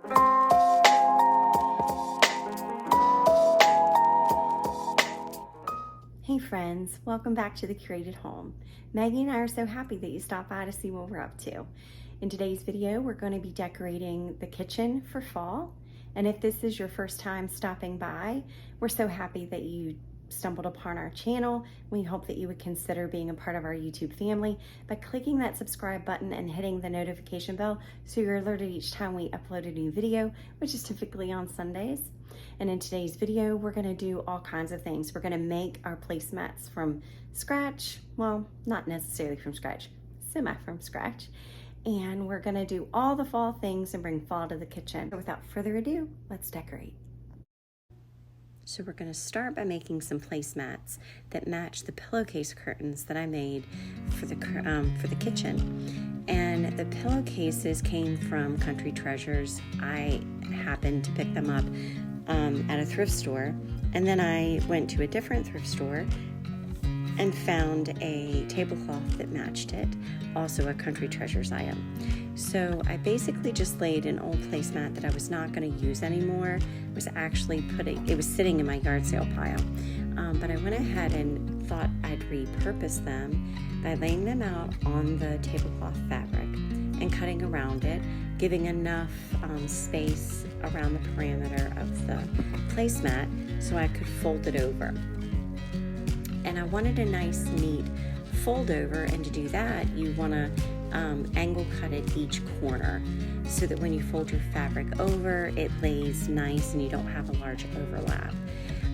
Hey friends, welcome back to The Curated Home. Maggie and I are so happy that you stopped by to see what we're up to. In today's video, we're going to be decorating the kitchen for fall. And if this is your first time stopping by, we're so happy that you stumbled upon our channel. We hope that you would consider being a part of our YouTube family by clicking that subscribe button and hitting the notification bell so you're alerted each time we upload a new video, which is typically on Sundays. And in today's video, we're gonna do all kinds of things. We're gonna make our placemats from scratch. Well, not necessarily from scratch, semi from scratch. And we're gonna do all the fall things and bring fall to the kitchen. Without further ado, let's decorate. So we're gonna start by making some placemats that match the pillowcase curtains that I made for the kitchen. And the pillowcases came from Country Treasures. I happened to pick them up at a thrift store, and then I went to a different thrift store and found a tablecloth that matched it, also a Country Treasures item. So I basically just laid an old placemat that I was not going to use anymore. It was sitting in my yard sale pile, but I went ahead and thought I'd repurpose them by laying them out on the tablecloth fabric and cutting around it, giving enough space around the perimeter of the placemat so I could fold it over. And I wanted a nice, neat fold over, and to do that, you want to angle cut at each corner so that when you fold your fabric over, it lays nice and you don't have a large overlap.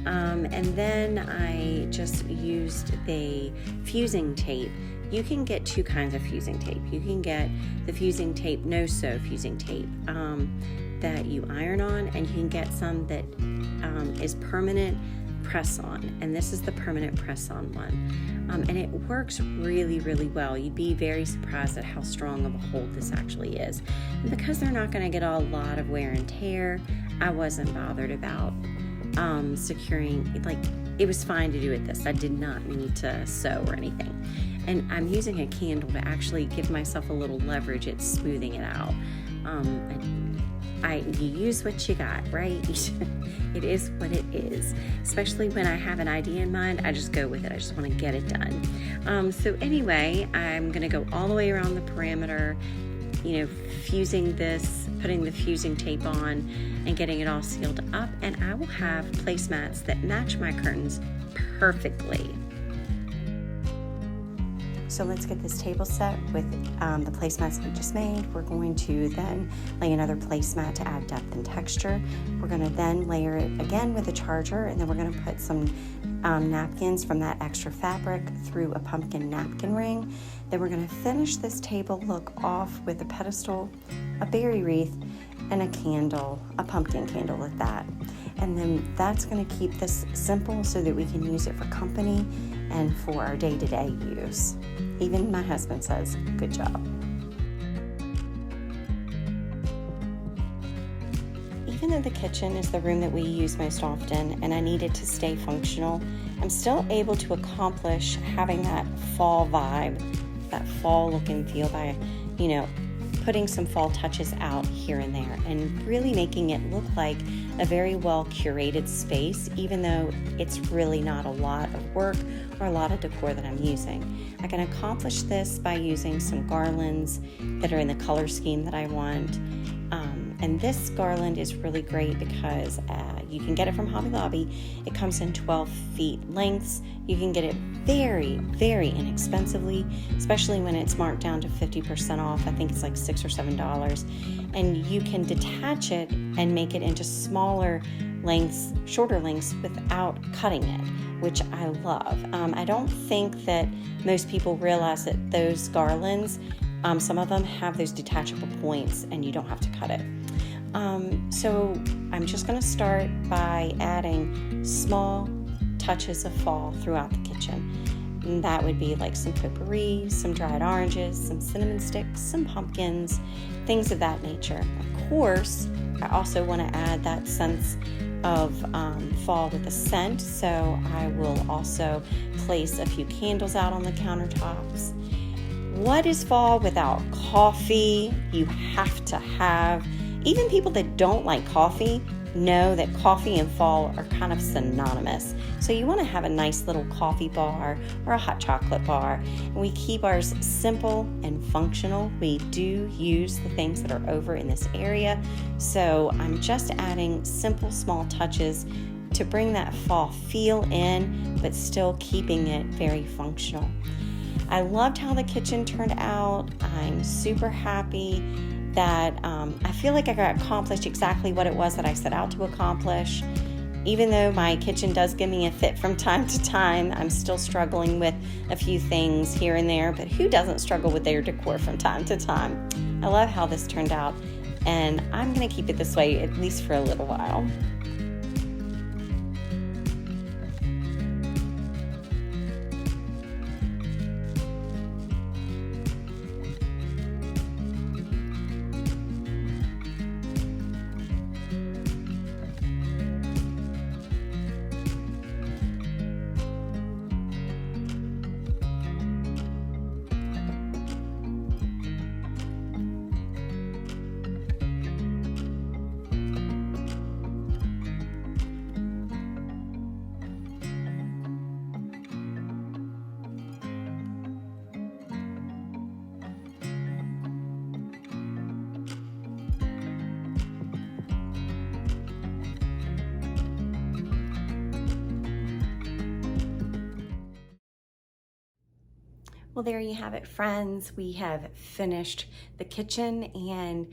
And then I just used the fusing tape. You can get two kinds of fusing tape. You can get the fusing tape, no-sew fusing tape that you iron on, and you can get some that is permanent press-on, and this is the permanent press-on one. And it works really, really well. You'd be very surprised at how strong of a hold this actually is. And because they're not gonna get a lot of wear and tear, I wasn't bothered about securing, it was fine to do it this. I did not need to sew or anything. And I'm using a candle to actually give myself a little leverage at smoothing it out. You use what you got, right? It is what it is. Especially when I have an idea in mind, I just go with it. I just want to get it done. So anyway, I'm going to go all the way around the perimeter, fusing this, putting the fusing tape on, and getting it all sealed up. And I will have placemats that match my curtains perfectly. So let's get this table set with the placemats we just made. We're going to then lay another placemat to add depth and texture. We're going to then layer it again with a charger, and then we're going to put some napkins from that extra fabric through a pumpkin napkin ring. Then we're going to finish this table look off with a pedestal, a berry wreath, and a candle, a pumpkin candle at that. And then that's going to keep this simple so that we can use it for company and for our day-to-day use. Even my husband says, good job. Even though the kitchen is the room that we use most often and I need it to stay functional, I'm still able to accomplish having that fall vibe, that fall look and feel by, putting some fall touches out here and there and really making it look like a very well curated space, even though it's really not a lot of work or a lot of decor that I'm using. I can accomplish this by using some garlands that are in the color scheme that I want. And this garland is really great because you can get it from Hobby Lobby. It comes in 12 feet lengths. You can get it very, very inexpensively, especially when it's marked down to 50% off. I think it's like $6 or $7. And you can detach it and make it into smaller lengths, shorter lengths without cutting it, which I love. I don't think that most people realize that those garlands, some of them have those detachable points and you don't have to cut it. So I'm just going to start by adding small touches of fall throughout the kitchen. And that would be like some potpourri, some dried oranges, some cinnamon sticks, some pumpkins, things of that nature. Of course, I also want to add that sense of fall with a scent, so I will also place a few candles out on the countertops. What is fall without coffee? You have to have Even people that don't like coffee know that coffee and fall are kind of synonymous. So you want to have a nice little coffee bar or a hot chocolate bar. And we keep ours simple and functional. We do use the things that are over in this area. So I'm just adding simple, small touches to bring that fall feel in, but still keeping it very functional. I loved how the kitchen turned out. I'm super happy that I feel like I got accomplished exactly what it was that I set out to accomplish. Even though my kitchen does give me a fit from time to time, I'm still struggling with a few things here and there, but who doesn't struggle with their decor from time to time? I love how this turned out, and I'm gonna keep it this way at least for a little while. Well, there you have it, friends. We have finished the kitchen, and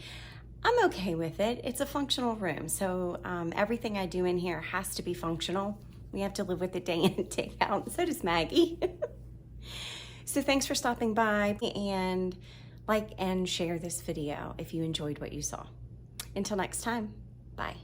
I'm okay with it. It's a functional room, so everything I do in here has to be functional. We have to live with it day in and day out. So does Maggie. So thanks for stopping by, and like and share this video if you enjoyed what you saw. Until next time, bye.